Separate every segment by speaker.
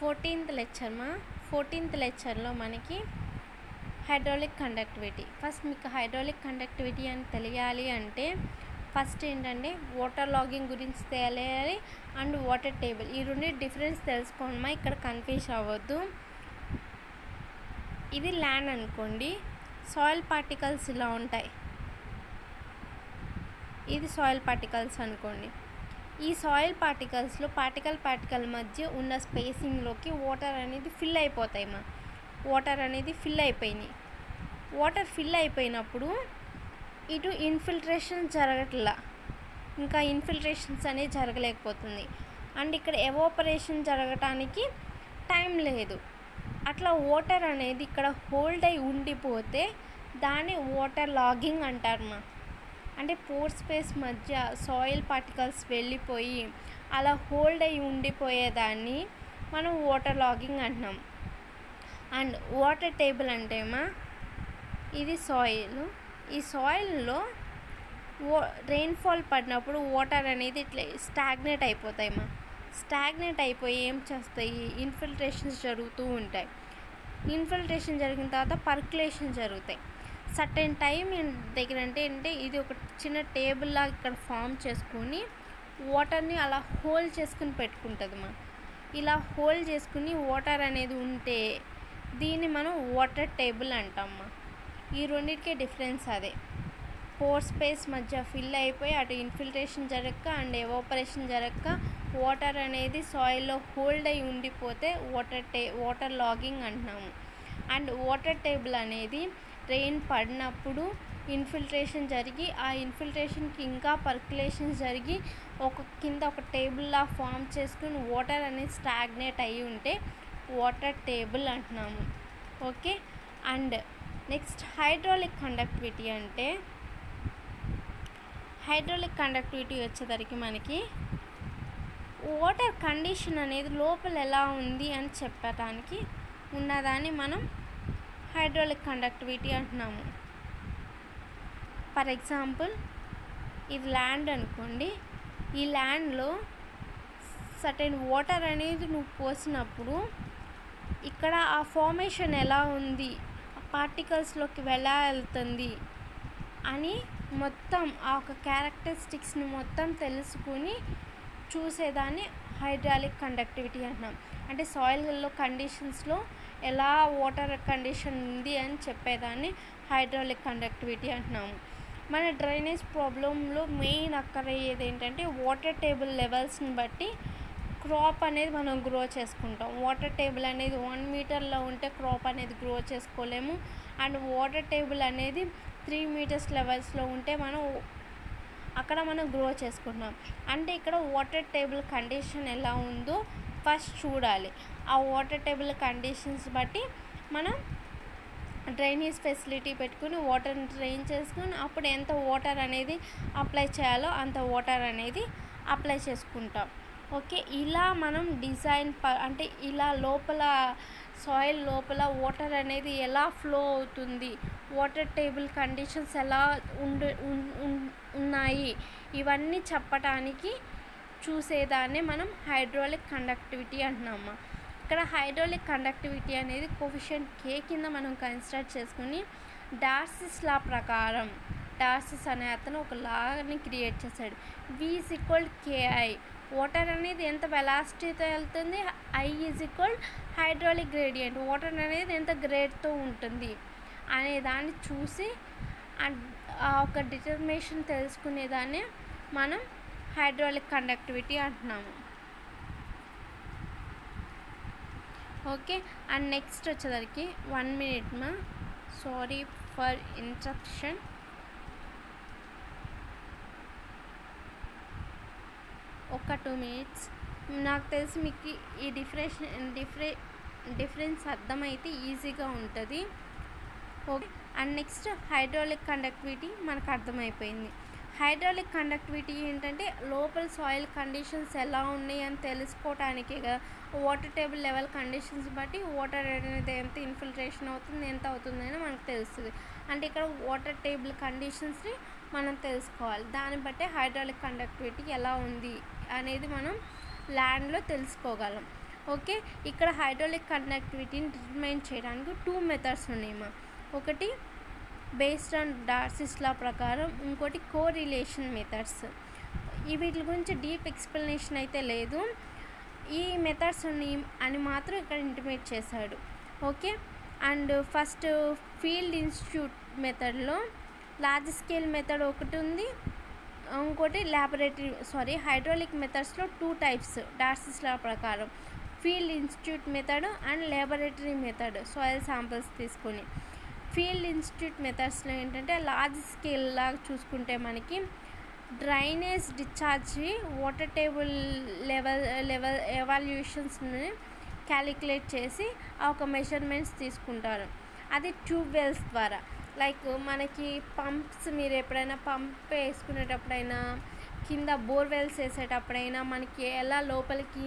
Speaker 1: 14th lecture 14th లెక్చర్లో మనకి hydraulic conductivity. First మీకు హైడ్రాలిక్ కండక్టివిటీ అని తెలియాలి అంటే ఫస్ట్ ఏంటంటే వాటర్ లాగింగ్ గురించి తెలియాలి అండ్ వాటర్ టేబుల్. ఈ రెండు డిఫరెన్స్ తెలుసుకోండి, ఇక్కడ కన్ఫ్యూజ్ అవ్వద్దు. ఇది ల్యాండ్ అనుకోండి, సాయిల్ పార్టికల్స్ ఇలా ఉంటాయి. ఇది సాయిల్ పార్టికల్స్ అనుకోండి. ఈ సాయిల్ పార్టికల్స్లో పార్టికల్ మధ్య ఉన్న స్పేసింగ్లోకి వాటర్ అనేది ఫిల్ అయిపోతాయి. వాటర్ అనేది ఫిల్ అయిపోయినాయి. వాటర్ ఫిల్ అయిపోయినప్పుడు ఇటు ఇన్ఫిల్ట్రేషన్ జరగట్లా, ఇంకా ఇన్ఫిల్ట్రేషన్స్ అనేది జరగలేకపోతుంది. అండ్ ఇక్కడ ఎవాపరేషన్ జరగటానికి టైం లేదు. అట్లా వాటర్ అనేది ఇక్కడ హోల్డ్ అయి ఉండిపోతే దాన్ని వాటర్ లాగింగ్ అంటారు. అంటే పోర్ స్పేస్ మధ్య సాయిల్ పార్టికల్స్ వెళ్ళిపోయి అలా హోల్డ్ అయి ఉండిపోయేదాన్ని మనం వాటర్ లాగింగ్ అంటున్నాం. అండ్ వాటర్ టేబుల్ అంటే ఇది సాయిల్. ఈ సాయిల్లో రెయిన్ఫాల్ పడినప్పుడు వాటర్ అనేది ఇట్లా స్టాగ్నేట్ అయిపోతాయి. స్టాగ్నేట్ అయిపోయి ఏం చేస్తాయి, ఇన్ఫిల్ట్రేషన్స్ జరుగుతూ ఉంటాయి. ఇన్ఫిల్ట్రేషన్ జరిగిన తర్వాత పర్కులేషన్ జరుగుతాయి. సర్టెన్ టైం దగ్గర అంటే ఇది ఒక చిన్న టేబుల్ లాగా ఇక్కడ ఫామ్ చేసుకొని వాటర్ని అలా హోల్డ్ చేసుకుని పెట్టుకుంటుంది. ఇలా హోల్డ్ చేసుకుని వాటర్ అనేది ఉంటే దీన్ని మనం వాటర్ టేబుల్ అంటాం. ఈ రెండింటికే డిఫరెన్స్ అదే. పోర్ స్పేస్ మధ్య ఫిల్ అయిపోయి అటు ఇన్ఫిల్ట్రేషన్ జరగక అండ్ ఎవాపరేషన్ జరగక వాటర్ అనేది సాయిల్లో హోల్డ్ అయి ఉండిపోతే వాటర్ లాగింగ్ అంటున్నాము. అండ్ వాటర్ టేబుల్ అనేది రెయిన్ పడినప్పుడు ఇన్ఫిల్ట్రేషన్ జరిగి ఆ ఇన్ఫిల్ట్రేషన్కి ఇంకా పర్కులేషన్ జరిగి కింద ఒక టేబుల్లా ఫామ్ చేసుకుని వాటర్ అనేది స్టాగ్నేట్ అయ్యి ఉంటే వాటర్ టేబుల్ అంటున్నాము. Okay. And next hydraulic conductivity అంటే హైడ్రాలిక్ కండక్టివిటీ వచ్చేసరికి మనకి వాటర్ కండిషన్ అనేది లోపల ఎలా ఉంది అని చెప్పడానికి ఉన్నదాన్ని మనం హైడ్రాలిక్ కండక్టివిటీ అంటున్నాము. ఫర్ ఎగ్జాంపుల్ ఇది ల్యాండ్ అనుకోండి. ఈ ల్యాండ్లో సర్టెన్ వాటర్ అనేది నువ్వు పోసినప్పుడు ఇక్కడ ఆ ఫార్మేషన్ ఎలా ఉంది, పార్టికల్స్లోకి ఎలా వెళ్తుంది అని మొత్తం ఆ ఒక క్యారెక్టరిస్టిక్స్ని మొత్తం తెలుసుకుని చూసేదాన్ని హైడ్రాలిక్ కండక్టివిటీ అంటున్నాం. అంటే సాయిల్లో కండిషన్స్లో ఎలా వాటర్ కండిషన్ ఉంది అని చెప్పేదాన్ని హైడ్రాలిక్ కండక్టివిటీ అంటున్నాము. మన డ్రైనేజ్ ప్రాబ్లంలో మెయిన్ అక్కరయ్యేది ఏంటంటే వాటర్ టేబుల్ లెవెల్స్ని బట్టి క్రాప్ అనేది మనం గ్రో చేసుకుంటాం. వాటర్ టేబుల్ అనేది 1 మీటర్లో ఉంటే క్రాప్ అనేది గ్రో చేసుకోలేము. అండ్ వాటర్ టేబుల్ అనేది 3 మీటర్స్ లెవెల్స్లో ఉంటే అక్కడ మనం గ్రో చేసుకుంటున్నాం. అంటే ఇక్కడ వాటర్ టేబుల్ కండిషన్ ఎలా ఉందో ఫస్ట్ చూడాలి. ఆ వాటర్ టేబుల్ కండిషన్స్ బట్టి మనం డ్రైనేజ్ ఫెసిలిటీ పెట్టుకుని వాటర్ని డ్రైన్ చేసుకుని అప్పుడు ఎంత వాటర్ అనేది అప్లై చేయాలో అంత వాటర్ అనేది అప్లై చేసుకుంటాం. ఓకే. ఇలా మనం డిజైన్ అంటే ఇలా లోపల సాయిల్ లోపల వాటర్ అనేది ఎలా ఫ్లో అవుతుంది, వాటర్ టేబుల్ కండిషన్స్ ఎలా ఉన్నాయి, ఇవన్నీ చెప్పటానికి చూసేదాన్ని మనం హైడ్రాలిక్ కండక్టివిటీ అంటున్నాము. ఇక్కడ హైడ్రాలిక్ కండక్టివిటీ అనేది కోఎఫిషియంట్ K కింద మనం కన్సిడర్ చేసుకుని డార్సిస్ లా ప్రకారం డార్సిస్ అనే అతను ఒక లాని క్రియేట్ చేశాడు. V=KI. వాటర్ అనేది ఎంత వెలాసిటీతో వెళ్తుంది, I= హైడ్రాలిక్ గ్రేడియంట్. వాటర్ అనేది ఎంత గ్రేడ్తో ఉంటుంది అనే దాన్ని చూసి ఆ ఒక డిటర్మినేషన్ తెలుసుకునేదాన్ని మనం హైడ్రాలిక్ కండక్టివిటీ అంటున్నాము. ఓకే. అండ్ నెక్స్ట్ వచ్చేసరికి 1 minute సారీ ఫర్ ఇంటరప్షన్. ఒక 2 minutes. నాకు తెలిసి మీకు ఈ డిఫరెన్స్ అర్థమైతే ఈజీగా ఉంటుంది. Okay. And next hydraulic conductivity మనకు అర్థమైపోయింది. హైడ్రాలిక్ కండక్టివిటీ ఏంటంటే లోపల సాయిల్ కండిషన్స్ ఎలా ఉన్నాయి అని తెలుసుకోవటానికే కదా. వాటర్ టేబుల్ లెవెల్ కండిషన్స్ బట్టి వాటర్ అనేది ఎంత ఇన్ఫిల్ట్రేషన్ అవుతుంది, ఎంత అవుతుంది అని మనకు తెలుస్తుంది. అంటే ఇక్కడ వాటర్ టేబుల్ కండిషన్స్ని మనం తెలుసుకోవాలి. దాన్ని బట్టే హైడ్రాలిక్ కండక్టివిటీ ఎలా ఉంది అనేది మనం ల్యాండ్లో తెలుసుకోగలం. ఓకే, ఇక్కడ హైడ్రాలిక్ కండక్టివిటీని డిటర్మైన్ చేయడానికి 2 మెథడ్స్ ఉన్నాయమ్మా. ఒకటి బేస్డ్ ఆన్ డార్సిస్ లా ప్రకారం, ఇంకోటి కోరిలేషన్ మెథడ్స్. వీటి గురించి డీప్ ఎక్స్ప్లెనేషన్ అయితే లేదు, ఈ మెథడ్స్ అని మాత్రం ఇక్కడ ఇంటిమేట్ చేశాడు. Okay, and first field institute మెథడ్లో లార్జ్ స్కేల్ మెథడ్ ఒకటి ఉంది, ఇంకోటి హైడ్రాలిక్ మెథడ్స్లో 2 టైప్స్ డార్సిస్ లా ప్రకారం, field institute method and laboratory method. Soil samples తీసుకొని ఫీల్డ్ ఇన్స్టిట్యూట్ మెథడ్స్లో ఏంటంటే లార్జ్ స్కేల్ లాగా చూసుకుంటే మనకి drainage discharge water table level ఎవాల్యుయేషన్స్ని క్యాలిక్యులేట్ చేసి ఒక మెజర్మెంట్స్ తీసుకుంటారు. అది ట్యూబ్ వెల్స్ ద్వారా, లైక్ మనకి పంప్స్, మీరు ఎప్పుడైనా పంప్ వేసుకునేటప్పుడైనా కింద బోర్వెల్స్ వేసేటప్పుడైనా మనకి ఎలా లోపలికి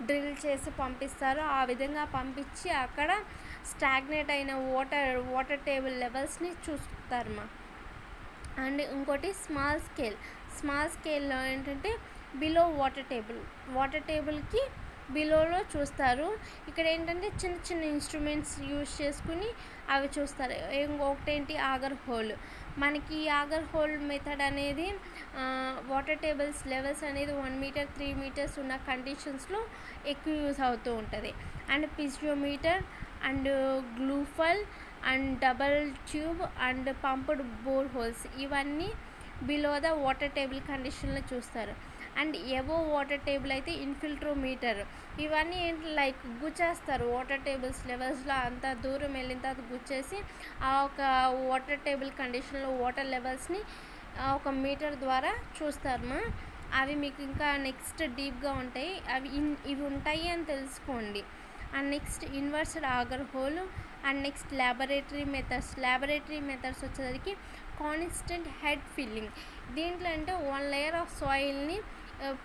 Speaker 1: డ్రిల్ చేసి పంపిస్తారో ఆ విధంగా పంపించి అక్కడ స్టాగ్నేట్ అయిన వాటర్ టేబుల్ లెవెల్స్ని చూస్తారమ్మా. అండ్ ఇంకోటి స్మాల్ స్కేల్లో ఏంటంటే బిలో వాటర్ టేబుల్కి బిలోలో చూస్తారు. ఇక్కడ ఏంటంటే చిన్న చిన్న ఇన్స్ట్రుమెంట్స్ యూజ్ చేసుకుని అవి చూస్తారు. ఇంకొకటి ఆగర్ హోల్. మనకి ఆగర్ హోల్ మెథడ్ అనేది వాటర్ టేబుల్స్ లెవెల్స్ అనేది 1 మీటర్ 3 మీటర్స్ ఉన్న కండిషన్స్లో ఎక్కువ యూజ్ అవుతూ ఉంటుంది. అండ్ పిజియోమీటర్ అండ్ గ్లూఫల్ and double tube and pumped bore holes, ఇవన్నీ బిలో ద వాటర్ టేబుల్ కండిషన్లో చూస్తారు. అండ్ ఎబో వాటర్ టేబుల్ అయితే ఇన్ఫిల్ట్రోమీటర్, ఇవన్నీ ఏంటి లైక్ గుచ్చేస్తారు వాటర్ టేబుల్స్ లెవెల్స్లో, అంత దూరం వెళ్ళిన తర్వాత గుచ్చేసి ఆ ఒక వాటర్ టేబుల్ కండిషన్లో వాటర్ లెవెల్స్ని ఒక మీటర్ ద్వారా చూస్తారమ్మా. అవి మీకు ఇంకా నెక్స్ట్ డీప్గా ఉంటాయి, ఇవి ఉంటాయి అని తెలుసుకోండి. And next inversed auger hole and next laboratory methods వచ్చేసరికి కాన్స్టెంట్ హెడ్ ఫిల్లింగ్. దీంట్లో అంటే 1 లేయర్ ఆఫ్ సాయిల్ని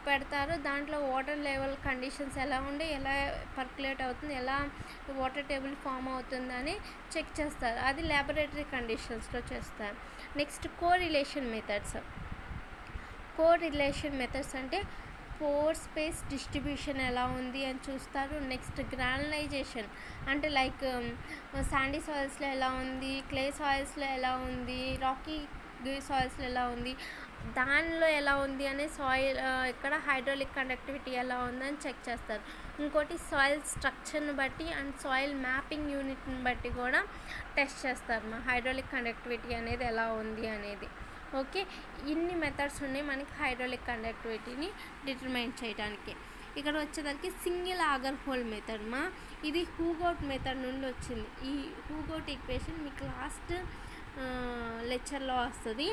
Speaker 1: పెడతారు, దాంట్లో వాటర్ లెవెల్ కండిషన్స్ ఎలా ఉండి ఎలా పర్కులేట్ అవుతుంది, ఎలా వాటర్ టేబుల్ ఫామ్ అవుతుందని చెక్ చేస్తారు. అది ల్యాబొరేటరీ కండిషన్స్లో చేస్తారు. నెక్స్ట్ కోరిలేషన్ మెథడ్స్ అంటే పోర్ స్పేస్ డిస్ట్రిబ్యూషన్ ఎలా ఉంది అని చూస్తారు. నెక్స్ట్ గ్రానులైజేషన్ అంటే లైక్ శాండీ సాయిల్స్లో ఎలా ఉంది, క్లే సాయిల్స్లో ఎలా ఉంది, రాకీ సాయిల్స్లో ఎలా ఉంది, దానిలో ఎలా ఉంది అనే సాయిల్ ఇక్కడ హైడ్రాలిక్ కండక్టివిటీ ఎలా ఉందని చెక్ చేస్తారు. ఇంకోటి సాయిల్ స్ట్రక్చర్ని బట్టి అండ్ సాయిల్ మ్యాపింగ్ యూనిట్ని బట్టి కూడా టెస్ట్ చేస్తారు మా హైడ్రాలిక్ కండక్టివిటీ అనేది ఎలా ఉంది అనేది. ఓకే, ఇన్ని మెథడ్స్ ఉన్నాయి మనకి హైడ్రాలిక్ కండక్టివిటీని డిటర్మైన్ చేయడానికి. ఇక్కడ వచ్చేసరికి సింగిల్ ఆగర్ హోల్ మెథడ్ ఇది హూగౌట్ మెథడ్ నుండి వచ్చింది. ఈ హూగౌట్ ఈక్వేషన్ మీకు లాస్ట్ లెక్చర్లో వస్తుంది.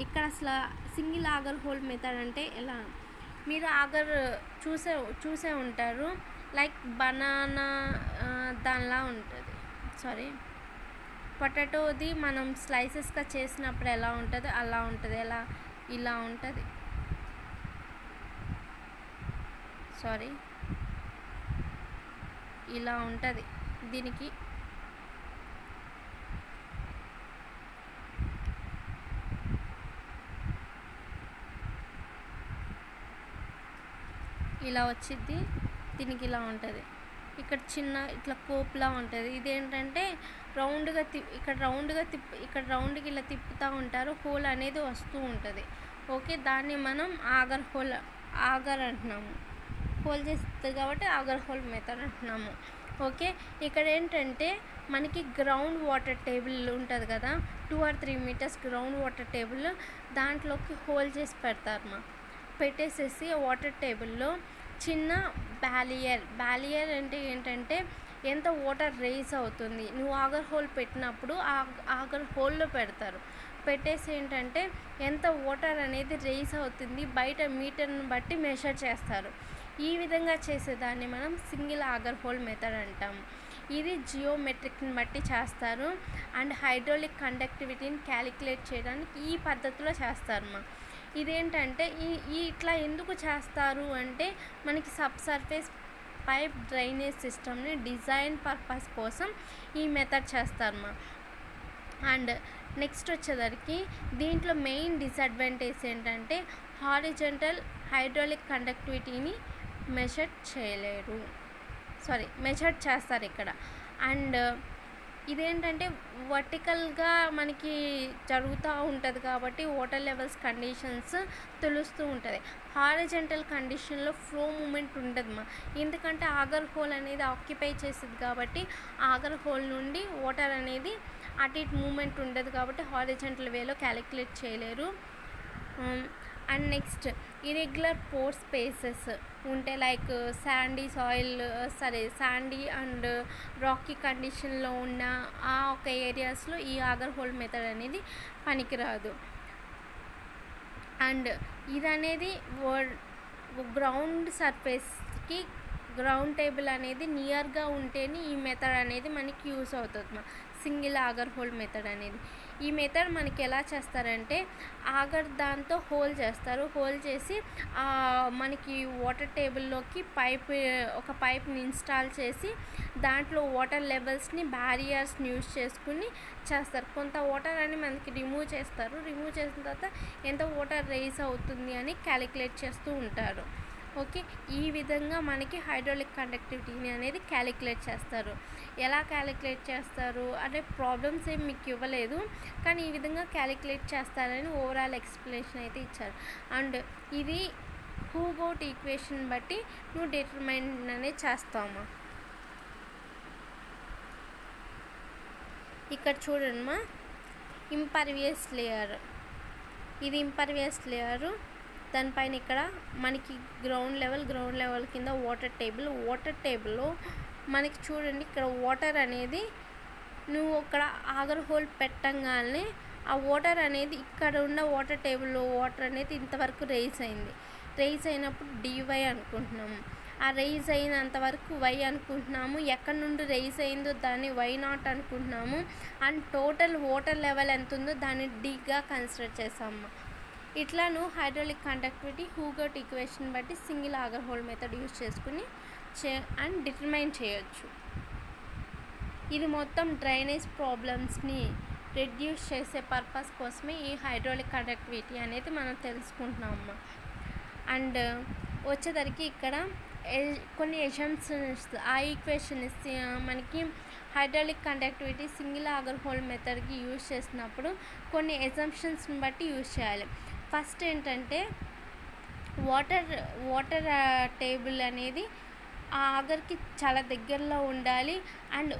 Speaker 1: ఇక్కడ అసలు సింగిల్ ఆగర్ హోల్ మెథడ్ అంటే ఎలా, మీరు ఆగర్ చూసే ఉంటారు, లైక్ బనానా దానిలా ఉంటుంది, పొటాటోది మనం స్లైసెస్గా చేసినప్పుడు ఎలా ఉంటుందో అలా ఉంటుంది, ఇలా ఉంటుంది, ఇలా ఉంటుంది. దీనికి ఇలా వచ్చింది, దీనికి ఇలా ఉంటుంది, ఇక్కడ చిన్న ఇట్లా కోప్లా ఉంటుంది. ఇదేంటంటే రౌండ్గా ఇక్కడ రౌండ్కి ఇలా తిప్పుతూ ఉంటారు, హోల్ అనేది వస్తూ ఉంటుంది. ఓకే, దాన్ని మనం ఆగర్ అంటున్నాము, హోల్ చేస్తుంది కాబట్టి ఆగర్ హోల్ మెథడ్ అంటున్నాము. ఓకే, ఇక్కడ ఏంటంటే మనకి గ్రౌండ్ వాటర్ టేబుల్ ఉంటుంది కదా, 2 or 3 meters ground water table, దాంట్లోకి హోల్ చేసి పెట్టేసేసి వాటర్ టేబుల్లో చిన్న బ్యాలియర్ అంటే ఏంటంటే ఎంత వాటర్ రైజ్ అవుతుంది, నువ్వు ఆగర్ హోల్ పెట్టినప్పుడు ఆగర్ హోల్లో పెట్టేసి ఏంటంటే ఎంత వాటర్ అనేది రైజ్ అవుతుంది బయట మీటర్ని బట్టి మెషర్ చేస్తారు. ఈ విధంగా చేసేదాన్ని మనం సింగిల్ ఆగర్ హోల్ మెథడ్ అంటాము. ఇది జియోమెట్రిక్ని బట్టి చేస్తారు అండ్ హైడ్రాలిక్ కండక్టివిటీని క్యాలిక్యులేట్ చేయడానికి ఈ పద్ధతిలో చేస్తారు. ఇదేంటంటే ఇట్లా ఎందుకు చేస్తారు అంటే మనకి సర్ఫేస్ పైప్ డ్రైనేజ్ సిస్టమ్ని డిజైన్ పర్పస్ కోసం ఈ మెథడ్ చేస్తారు. అండ్ నెక్స్ట్ వచ్చేసరికి దీంట్లో మెయిన్ డిసడ్వాంటేజ్ ఏంటంటే హారిజంటల్ హైడ్రాలిక్ కండక్టివిటీని మెజర్ చేస్తారు ఇక్కడ. అండ్ ఇదేంటంటే వర్టికల్గా మనకి జరుగుతూ ఉంటుంది కాబట్టి వాటర్ లెవెల్స్ కండిషన్స్ తెలుస్తూ ఉంటుంది. హారిజంటల్ కండిషన్లో ఫ్లో మూమెంట్ ఉండదు ఎందుకంటే ఆగర్ హోల్ అనేది ఆక్యుపై చేసేది కాబట్టి ఆగర్ హోల్ నుండి వాటర్ అనేది అటు ఇటు మూమెంట్ ఉండదు కాబట్టి హారిజంటల్ వేలో క్యాలిక్యులేట్ చేయలేరు. And next irregular pore spaces ఉంటే లైక్ శాండీ అండ్ రాకీ కండిషన్లో ఉన్న ఆ ఒక ఏరియాస్లో ఈ ఆగర్ హోల్ మెథడ్ అనేది పనికిరాదు. అండ్ ఇది అనేది గ్రౌండ్ సర్ఫేస్కి గ్రౌండ్ టేబుల్ అనేది నియర్గా ఉంటేనే ఈ మెథడ్ అనేది మనకి యూస్ అవుతుంది సింగిల్ ఆగర్ హోల్ మెథడ్ అనేది. ఈ మెథడ్ మనకి ఎలా చేస్తారంటే ఆగర్ దాంతో హోల్ చేస్తారు. హోల్ చేసి మనకి వాటర్ టేబుల్లోకి ఒక పైప్ని ఇన్స్టాల్ చేసి దాంట్లో వాటర్ లెవెల్స్ని బ్యారియర్స్ని యూజ్ చేసుకుని చేస్తారు. కొంత వాటర్ అని మనకి రిమూవ్ చేస్తారు. రిమూవ్ చేసిన తర్వాత ఎంత వాటర్ రైజ్ అవుతుంది అని క్యాలిక్యులేట్ చేస్తూ ఉంటారు. ఓకే, ఈ విధంగా మనకి హైడ్రాలిక్ కండక్టివిటీని అనేది క్యాలిక్యులేట్ చేస్తారు. ఎలా క్యాలిక్యులేట్ చేస్తారు అంటే ప్రాబ్లమ్స్ ఏం మీకు ఇవ్వలేదు కానీ ఈ విధంగా క్యాలిక్యులేట్ చేస్తారని ఓవరాల్ ఎక్స్ప్లెనేషన్ అయితే ఇచ్చారు. అండ్ ఇది హూగోట్ ఈక్వేషన్ బట్టి నువ్వు డిటర్మైన్ అనేది చేస్తామా. ఇక్కడ చూడండి ఇంపర్వియస్ లేయర్, ఇది ఇంపర్వియస్ లేయరు. దానిపైన ఇక్కడ మనకి గ్రౌండ్ లెవెల్ కింద వాటర్ టేబుల్లో మనకి చూడండి ఇక్కడ వాటర్ అనేది నువ్వు ఇక్కడ ఆగర్ హోల్ పెట్టంగానే ఆ వాటర్ అనేది ఇక్కడ ఉన్న వాటర్ టేబుల్లో వాటర్ అనేది ఇంతవరకు రైజ్ అయినప్పుడు dy అనుకుంటున్నాము. ఆ రైజ్ అయినంత వరకు y అనుకుంటున్నాము. ఎక్కడి నుండి రైజ్ అయిందో దాన్ని y0 అనుకుంటున్నాము. అండ్ టోటల్ వాటర్ లెవెల్ ఎంత ఉందో దాన్ని dగా కన్సిడర్ చేసాము. ఇట్లా నువ్వు హైడ్రాలిక్ కండక్టివిటీ హూగోట్ ఈక్వేషన్ బట్టి single auger hole method use చేసుకుని అండ్ డిటర్మైన్ చేయొచ్చు. ఇది మొత్తం డ్రైనేజ్ ప్రాబ్లమ్స్ని రెడ్యూస్ చేసే పర్పస్ కోసమే ఈ హైడ్రాలిక్ కండక్టివిటీ అనేది మనం తెలుసుకుంటున్నాము. అండ్ వచ్చేసరికి ఇక్కడ కొన్ని ఎజంప్షన్స్ ఆ ఈక్వేషన్ మనకి hydraulic conductivity single auger hole మెథడ్కి యూజ్ చేసినప్పుడు కొన్ని ఎజంప్షన్స్ని బట్టి యూజ్ చేయాలి. ఫస్ట్ ఏంటంటే వాటర్ టేబుల్ అనేది ఆ ఆగర్కి చాలా దగ్గరలో ఉండాలి. అండ్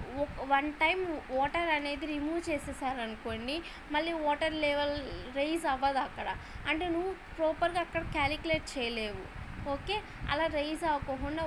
Speaker 1: వన్ టైం వాటర్ అనేది రిమూవ్ చేసేసారనుకోండి మళ్ళీ వాటర్ లెవెల్ రైజ్ అవ్వదు అక్కడ, అంటే నువ్వు ప్రాపర్గా అక్కడ క్యాలిక్యులేట్ చేయలేవు. ఓకే, అలా రైజ్ అవ్వకుండా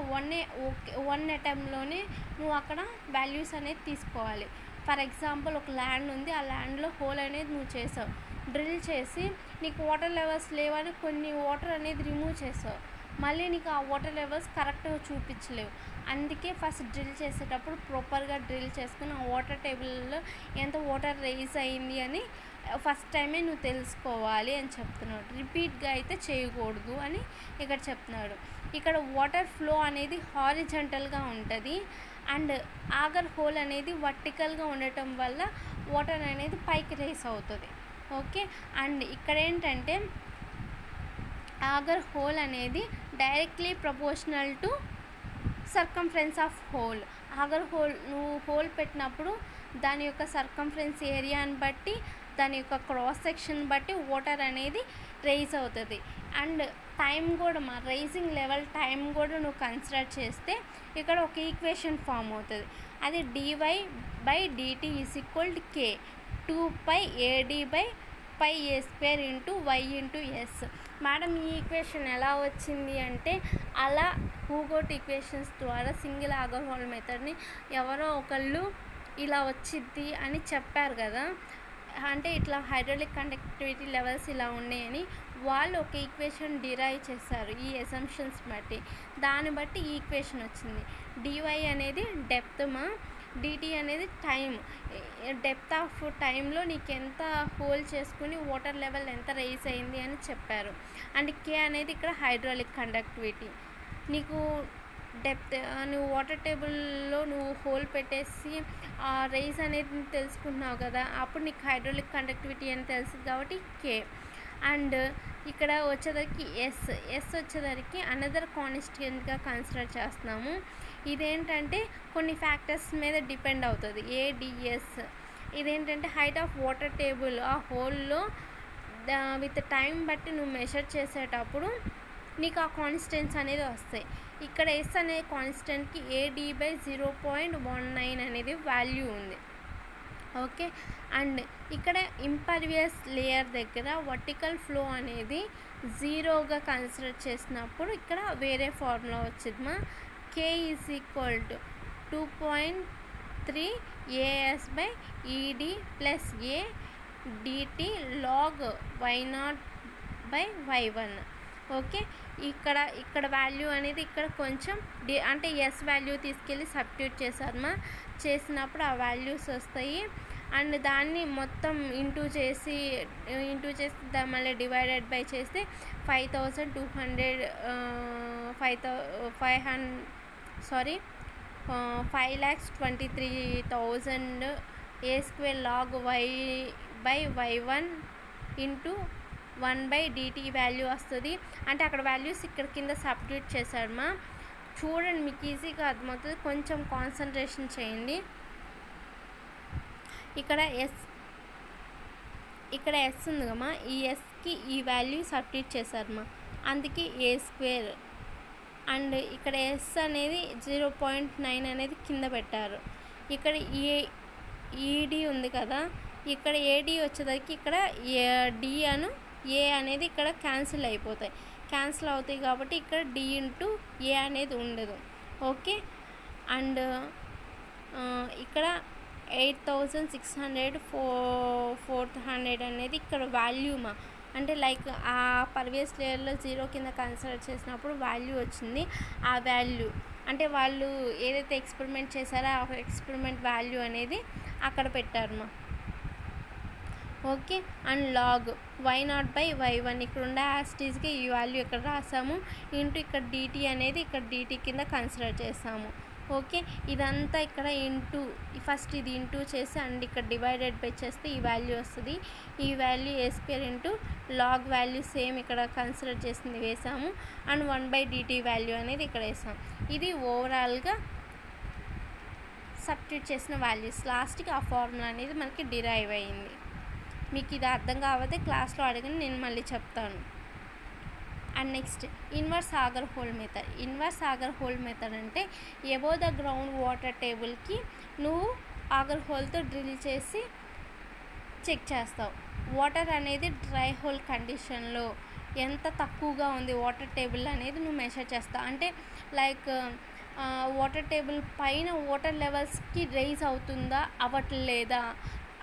Speaker 1: వన్ అటెంప్ట్లోనే నువ్వు అక్కడ వాల్యూస్ అనేది తీసుకోవాలి. ఫర్ ఎగ్జాంపుల్ ఒక ల్యాండ్ ఉంది, ఆ ల్యాండ్లో హోల్ అనేది నువ్వు చేసావు, డ్రిల్ చేసి నీకు వాటర్ లెవెల్స్ లేవని కొన్ని వాటర్ అనేది రిమూవ్ చేసావు, మళ్ళీ నీకు ఆ వాటర్ లెవెల్స్ కరెక్ట్గా చూపించలేవు. అందుకే ఫస్ట్ డ్రిల్ చేసేటప్పుడు ప్రాపర్గా డ్రిల్ చేసుకుని ఆ వాటర్ టేబుల్లో ఎంత వాటర్ రైజ్ అయింది అని ఫస్ట్ టైమే నువ్వు తెలుసుకోవాలి అని చెప్తున్నాడు. రిపీట్గా అయితే చేయకూడదు అని ఇక్కడ చెప్తున్నాడు. ఇక్కడ వాటర్ ఫ్లో అనేది హారిజంటల్గా ఉంటుంది అండ్ ఆగర్ హోల్ అనేది వర్టికల్గా ఉండటం వల్ల వాటర్ అనేది పైకి రైజ్ అవుతుంది. ఓకే, అండ్ ఇక్కడ ఏంటంటే ఆగర్ హోల్ అనేది directly proportional to circumference of hole. Auger hole నువ్వు హోల్ పెట్టినప్పుడు దాని యొక్క సర్కంఫరెన్స్ ఏరియాని బట్టి దాని యొక్క క్రాస్ సెక్షన్ బట్టి వాటర్ అనేది రైజ్ అవుతుంది. అండ్ టైం కూడా రైజింగ్ లెవెల్ టైం కూడా నువ్వు కన్సిడర్ చేస్తే ఇక్కడ ఒక ఈక్వేషన్ ఫామ్ అవుతుంది. అది dy/dt = k 2πAD/πa² × y × s. Madam ఈ ఈక్వేషన్ ఎలా వచ్చింది అంటే అలా హూగోట్ ఈక్వేషన్స్ ద్వారా సింగిల్ ఆగర్ హోల్ మెథడ్ని ఎవరో ఒకళ్ళు ఇలా వచ్చింది అని చెప్పారు కదా, అంటే ఇట్లా హైడ్రాలిక్ కండక్టివిటీ లెవెల్స్ ఇలా ఉన్నాయని వాళ్ళు ఒక ఈక్వేషన్ డిరైవ్ చేశారు ఈ అసంప్షన్స్ బట్టి. దాన్ని బట్టి ఈ ఈక్వేషన్ వచ్చింది. dy అనేది డెప్త్ dt అనేది టైం, డెప్త్ ఆఫ్ టైంలో నీకు ఎంత హోల్ చేసుకుని వాటర్ లెవెల్ ఎంత రైజ్ అయింది అని చెప్పారు. అండ్ k అనేది ఇక్కడ హైడ్రాలిక్ కండక్టివిటీ. నీకు డెప్త్ నువ్వు వాటర్ టేబుల్లో నువ్వు హోల్ పెట్టేసి రైజ్ అనేది తెలుసుకుంటున్నావు కదా, అప్పుడు నీకు హైడ్రాలిక్ కండక్టివిటీ అని తెలుస్తుంది కాబట్టి k. అండ్ ఇక్కడ వచ్చేసరికి ఎస్ వచ్చేసరికి అనదర్ కాన్స్టెంట్గా కన్సిడర్ చేస్తున్నాము. ఇదేంటంటే కొన్ని ఫ్యాక్టర్స్ మీద డిపెండ్ అవుతుంది. ఏడిఎస్ ఇదేంటంటే హైట్ ఆఫ్ వాటర్ టేబుల్ ఆ హోల్లో విత్ టైం బట్టి నువ్వు మెషర్ చేసేటప్పుడు నీకు ఆ కాన్స్టెంట్స్ అనేది వస్తాయి. ఇక్కడ ఎస్ అనే కాన్స్టెంట్కి AD/0.19 అనేది వాల్యూ ఉంది. ఓకే, అండ్ ఇక్కడ ఇంపర్వియస్ లేయర్ దగ్గర వర్టికల్ ఫ్లో అనేది 0గా కన్సిడర్ చేసినప్పుడు ఇక్కడ వేరే ఫార్ములా వచ్చిందమ్మా. K = 2.3 AS/ED + A dt log Y0/Y1. Okay, ఇక్కడ వాల్యూ అనేది ఇక్కడ కొంచెం అంటే ఎస్ వాల్యూ తీసుకెళ్ళి సబ్స్టిట్యూట్ చేసినప్పుడు ఆ వాల్యూస్ వస్తాయి. అండ్ దాన్ని మొత్తం ఇంటూ చేసి మళ్ళీ డివైడెడ్ బై చేస్తే 5,23,000 A² log Y/Y1 into 1/dt value వస్తుంది. అంటే అక్కడ వాల్యూస్ ఇక్కడ కింద సబ్స్టిట్యూట్ చేశాడమ్మా. చూడండి, మీకు ఈజీగా అర్థమవుతుంది, కొంచెం కాన్సన్ట్రేషన్ చేయండి. ఇక్కడ ఎస్ ఉంది కమ్మా, ఈ ఎస్కి ఈ వాల్యూ సబ్స్టిట్యూట్ చేశారమ్మా, అందుకే A². అండ్ ఇక్కడ ఎస్ అనేది 0.9 అనేది కింద పెట్టారు. ఇక్కడ ఈడి ఉంది కదా, ఇక్కడ ఏడి వచ్చేసరికి ఇక్కడ డి అను ఏ అనేది ఇక్కడ క్యాన్సిల్ అవుతాయి కాబట్టి ఇక్కడ డి ఇంటూ ఏ అనేది ఉండదు. ఓకే, అండ్ ఇక్కడ 8,600 400 అనేది ఇక్కడ వాల్యూమా, అంటే లైక్ ఆ పర్వేస్ లేయర్లో 0 కింద కన్సిడర్ చేసినప్పుడు వాల్యూ వచ్చింది. ఆ వాల్యూ అంటే వాళ్ళు ఏదైతే ఎక్స్పెరిమెంట్ చేశారో ఆ ఎక్స్పెరిమెంట్ వాల్యూ అనేది అక్కడ పెట్టారమ్మా. ఓకే, అండ్ లాగ్ Y0/Y1 ఇక్కడ ఉండే యాస్టీస్కి ఈ వాల్యూ ఇక్కడ రాసాము. ఇంటూ ఇక్కడ డిటీ అనేది ఇక్కడ డిటీ కింద కన్సిడర్ చేసాము. ఓకే, ఇదంతా ఇక్కడ ఇంటూ ఫస్ట్ ఇది ఇంటూ చేసి అండ్ ఇక్కడ డివైడెడ్ బై చేస్తే ఈ వాల్యూ వస్తుంది. ఈ value A² into log value same ఇక్కడ కన్సిడర్ చేసింది వేసాము. అండ్ 1/dt వాల్యూ అనేది ఇక్కడ వేసాము. ఇది ఓవరాల్గా సబ్స్టిట్యూట్ చేసిన వాల్యూస్. లాస్ట్కి ఆ ఫార్ములా అనేది మనకి డిరైవ్ అయ్యింది. మీకు ఇది అర్థం కాకపోతే క్లాస్లో అడగని నేను మళ్ళీ చెప్తాను. And next inverse auger hole method. Inverse auger hole method అంటే ఎబో ద గ్రౌండ్ వాటర్ టేబుల్కి నువ్వు ఆగర్ హోల్తో డ్రిల్ చేసి చెక్ చేస్తావు. వాటర్ అనేది డ్రై హోల్ కండిషన్లో ఎంత తక్కువగా ఉంది వాటర్ టేబుల్ అనేది నువ్వు మెషర్ చేస్తావు. అంటే లైక్ వాటర్ టేబుల్ పైన వాటర్ లెవెల్స్కి రైజ్ అవుతుందా అవ్వట్లేదా,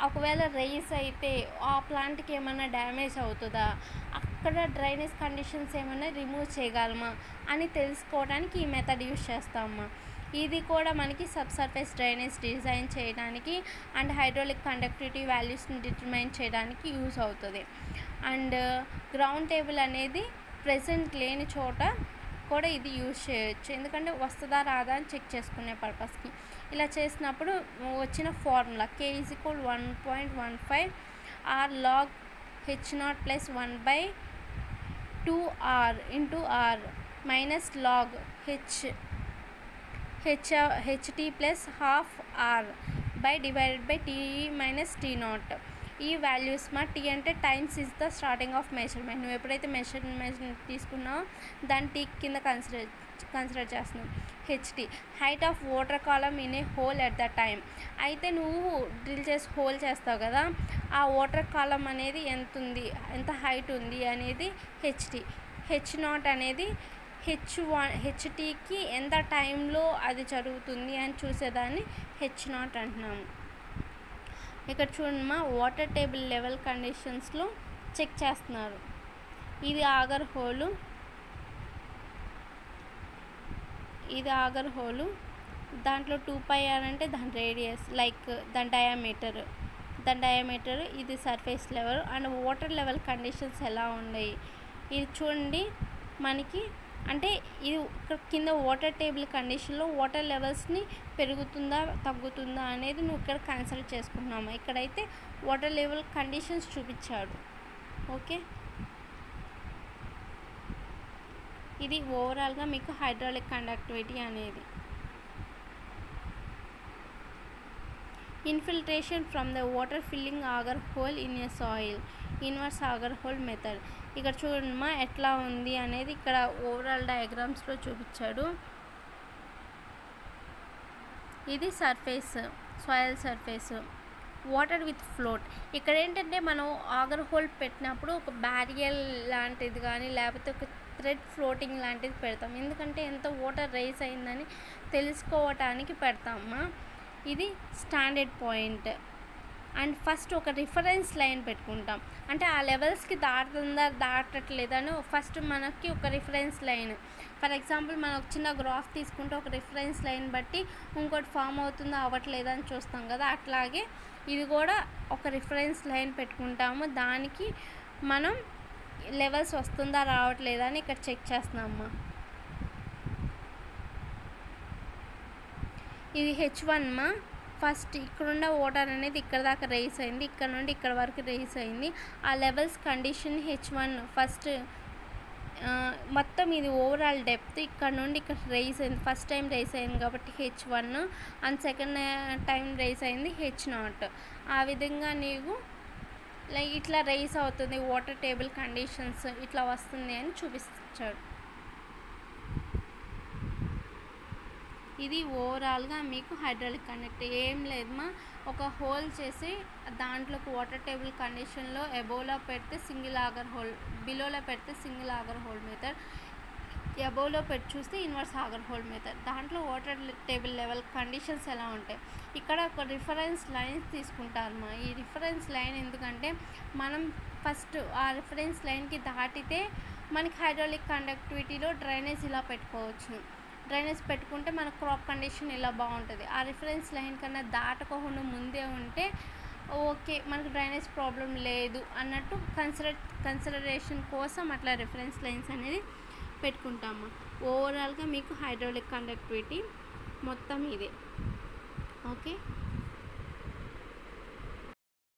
Speaker 1: ఒకవేళ రైజ్ అయితే ఆ ప్లాంట్కి ఏమైనా డ్యామేజ్ అవుతుందా, అక్కడ డ్రైనేజ్ కండిషన్స్ ఏమైనా రిమూవ్ చేయగలమా అని తెలుసుకోవడానికి ఈ మెథడ్ యూజ్ చేస్తామమ్మా. ఇది కూడా మనకి సర్ఫేస్ డ్రైనేజ్ డిజైన్ చేయడానికి అండ్ హైడ్రాలిక్ కండక్టివిటీ వాల్యూస్ని డిటర్మైన్ చేయడానికి యూజ్ అవుతుంది. అండ్ గ్రౌండ్ టేబుల్ అనేది ప్రెసెంట్ లేని చోట కూడా ఇది యూజ్ చేయొచ్చు, ఎందుకంటే వస్తుందా రాదా అని చెక్ చేసుకునే పర్పస్కి. ఇలా చేసినప్పుడు వచ్చిన formula K = 1.15 R log H0 + 1/2R into R minus log HT + ½ R divided by T - T0. ఈ వాల్యూస్ మా T అంటే times is the starting of measurement. నువ్వు ఎప్పుడైతే మెజర్మెంట్ తీసుకున్నావో దాని T కింద కన్సిడర్ చేస్తున్నావు. HT height of water column in a whole at the time. అయితే నువ్వు డ్రిల్ చేసి హోల్ చేస్తావు కదా, ఆ వాటర్ కాలమ్ అనేది ఎంత హైట్ ఉంది అనేది HT. H0 అనేది HTకి ఎంత టైంలో అది జరుగుతుంది అని చూసేదాన్ని H0 అంటున్నాము. ఇక్కడ చూడమ్మా, వాటర్ టేబుల్ లెవెల్ కండిషన్స్లో చెక్ చేస్తున్నారు. ఇది ఆగర్ హోలు, దాంట్లో 2πr అంటే దాని రేడియస్, లైక్ దాని డయామీటర్, ఇది surface level and water level conditions ఎలా ఉన్నాయి ఇది చూడండి. మనకి అంటే ఇది ఇక్కడ కింద వాటర్ టేబుల్ కండిషన్లో వాటర్ లెవెల్స్ని పెరుగుతుందా తగ్గుతుందా అనేది నువ్వు ఇక్కడ కన్సిడర్ చేసుకుంటున్నాము. ఇక్కడైతే వాటర్ లెవెల్ కండిషన్స్ చూపించాడు. ఓకే. ఇది ఓవరాల్గా మీకు హైడ్రాలిక్ కండక్టివిటీ అనేది. Infiltration from the water filling auger hole in a soil, inverse auger hole method. ఇక్కడ చూడమ్మా ఎట్లా ఉంది అనేది ఇక్కడ ఓవరాల్ డయాగ్రామ్స్లో చూపించాడు. ఇది surface, soil surface, water with float. ఇక్కడ ఏంటంటే మనం ఆగర్ హోల్ పెట్టినప్పుడు ఒక బ్యారియర్ లాంటిది కానీ లేకపోతే ఒక థ్రెడ్ ఫ్లోటింగ్ లాంటిది పెడతాం, ఎందుకంటే ఎంత వాటర్ రైజ్ అయిందని తెలుసుకోవటానికి పెడతామా. ఇది స్టాండర్డ్ పాయింట్. అండ్ ఫస్ట్ ఒక రిఫరెన్స్ లైన్ పెట్టుకుంటాం, అంటే ఆ లెవెల్స్కి దాటుతుందా దాటట్లేదని ఫస్ట్ మనకి ఒక రిఫరెన్స్ లైన్. ఫర్ ఎగ్జాంపుల్ మనం ఒక చిన్న గ్రాఫ్ తీసుకుంటే ఒక రిఫరెన్స్ లైన్ బట్టి ఇంకోటి ఫామ్ అవుతుందా అవ్వట్లేదా అని చూస్తాం కదా, అట్లాగే ఇది కూడా ఒక రిఫరెన్స్ లైన్ పెట్టుకుంటాము. దానికి మనం లెవెల్స్ వస్తుందా రావట్లేదా అని ఇక్కడ చెక్ చేస్తున్నామమ్మా. ఇది H1 మా. ఫస్ట్ ఇక్కడున్న వాటర్ అనేది ఇక్కడ దాకా రైస్ అయింది, ఇక్కడ నుండి ఇక్కడ వరకు రైస్ అయింది. ఆ లెవెల్స్ కండిషన్ H1 ఫస్ట్ మొత్తం ఇది ఓవరాల్ డెప్త్ ఇక్కడ నుండి ఇక్కడ రైస్ అయింది. ఫస్ట్ టైం రైస్ అయింది కాబట్టి H1 and second time rice అయింది H0. ఆ విధంగా నీవు లైక్ ఇట్లా రైస్ అవుతుంది, వాటర్ టేబుల్ కండిషన్స్ ఇట్లా వస్తుంది అని చూపించాడు. ఇది ఓవరాల్గా మీకు హైడ్రాలిక్ కండక్టర్. ఏం లేదమ్మా, ఒక హోల్ చేసి దాంట్లోకి వాటర్ టేబుల్ కండిషన్లో అబోవ్లో పెడితే సింగిల్ ఆగర్ హోల్, బిలోలో పెడితే సింగిల్ ఆగర్ హోల్ మెథడ్, అబోవ్లో పెట్టి చూస్తే ఇన్వర్స్ ఆగర్ హోల్ మెథడ్. దాంట్లో వాటర్ టేబుల్ లెవెల్ కండిషన్స్ ఎలా ఉంటాయి. ఇక్కడ ఒక రిఫరెన్స్ లైన్ తీసుకుంటారమ్మా. ఈ రిఫరెన్స్ లైన్ ఎందుకంటే మనం ఫస్ట్ ఆ రిఫరెన్స్ లైన్కి దాటితే మనకి హైడ్రాలిక్ కండక్టివిటీలో డ్రైనేజ్ ఇలా పెట్టుకోవచ్చు. డ్రైనేజ్ పెట్టుకుంటే మన క్రాప్ కండిషన్ ఇలా బాగుంటుంది. ఆ రిఫరెన్స్ లైన్ కన్నా దాటకోకుండా ముందే ఉంటే ఓకే మనకు డ్రైనేజ్ ప్రాబ్లం లేదు అన్నట్టు కన్సిడరేషన్ కోసం అట్లా రిఫరెన్స్ లైన్స్ అనేది పెట్టుకుంటాము. ఓవరాల్గా మీకు హైడ్రాలిక్ కండక్టివిటీ మొత్తం ఇదే. ఓకే.